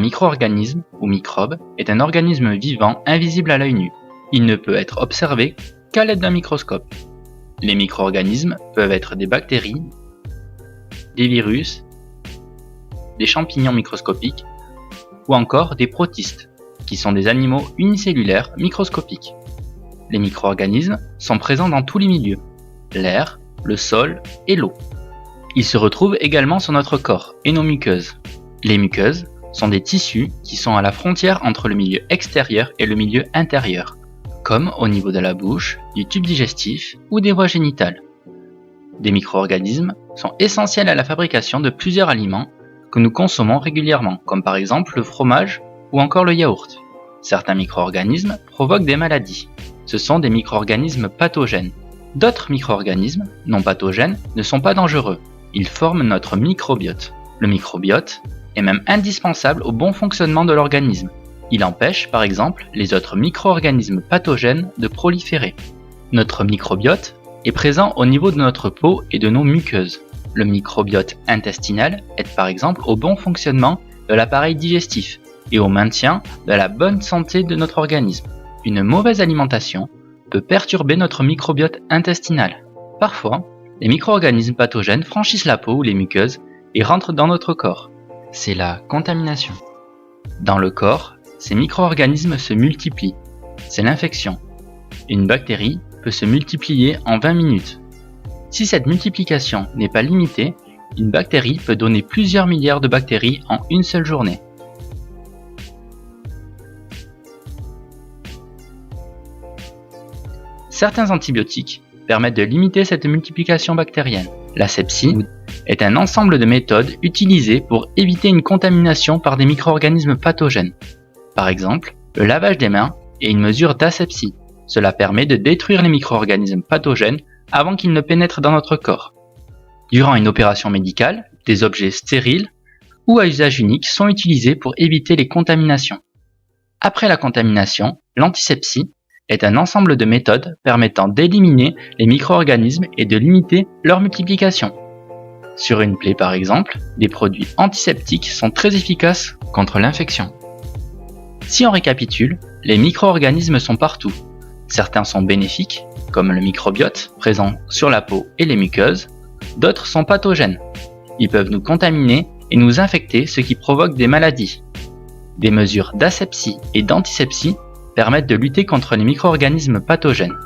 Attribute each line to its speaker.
Speaker 1: micro-organisme ou microbe est un organisme vivant invisible à l'œil nu. Il ne peut être observé qu'à l'aide d'un microscope. Les micro-organismes peuvent être des bactéries, des virus, des champignons microscopiques ou encore des protistes, qui sont des animaux unicellulaires microscopiques. Les micro-organismes sont présents dans tous les milieux, l'air, le sol et l'eau. Ils se retrouvent également sur notre corps et nos muqueuses. Les muqueuses sont des tissus qui sont à la frontière entre le milieu extérieur et le milieu intérieur, comme au niveau de la bouche, du tube digestif ou des voies génitales. Des micro-organismes sont essentiels à la fabrication de plusieurs aliments que nous consommons régulièrement, comme par exemple le fromage ou encore le yaourt. Certains micro-organismes provoquent des maladies. Ce sont des micro-organismes pathogènes. D'autres micro-organismes non pathogènes ne sont pas dangereux. Ils forment notre microbiote. Le microbiote est même indispensable au bon fonctionnement de l'organisme. Il empêche, par exemple, les autres micro-organismes pathogènes de proliférer. Notre microbiote est présent au niveau de notre peau et de nos muqueuses. Le microbiote intestinal aide par exemple au bon fonctionnement de l'appareil digestif et au maintien de la bonne santé de notre organisme. Une mauvaise alimentation peut perturber notre microbiote intestinal. Parfois, les micro-organismes pathogènes franchissent la peau ou les muqueuses et rentrent dans notre corps. C'est la contamination. Dans le corps, ces micro-organismes se multiplient. C'est l'infection. Une bactérie peut se multiplier en 20 minutes. Si cette multiplication n'est pas limitée, une bactérie peut donner plusieurs milliards de bactéries en une seule journée. Certains antibiotiques permettent de limiter cette multiplication bactérienne. L'asepsie est un ensemble de méthodes utilisées pour éviter une contamination par des micro-organismes pathogènes. Par exemple, le lavage des mains est une mesure d'asepsie. Cela permet de détruire les micro-organismes pathogènes avant qu'ils ne pénètrent dans notre corps. Durant une opération médicale, des objets stériles ou à usage unique sont utilisés pour éviter les contaminations. Après la contamination, l'antisepsie est un ensemble de méthodes permettant d'éliminer les micro-organismes et de limiter leur multiplication. Sur une plaie par exemple, des produits antiseptiques sont très efficaces contre l'infection. Si on récapitule, les micro-organismes sont partout. Certains sont bénéfiques, comme le microbiote, présent sur la peau et les muqueuses. D'autres sont pathogènes. Ils peuvent nous contaminer et nous infecter, ce qui provoque des maladies. Des mesures d'asepsie et d'antisepsie permettent de lutter contre les micro-organismes pathogènes.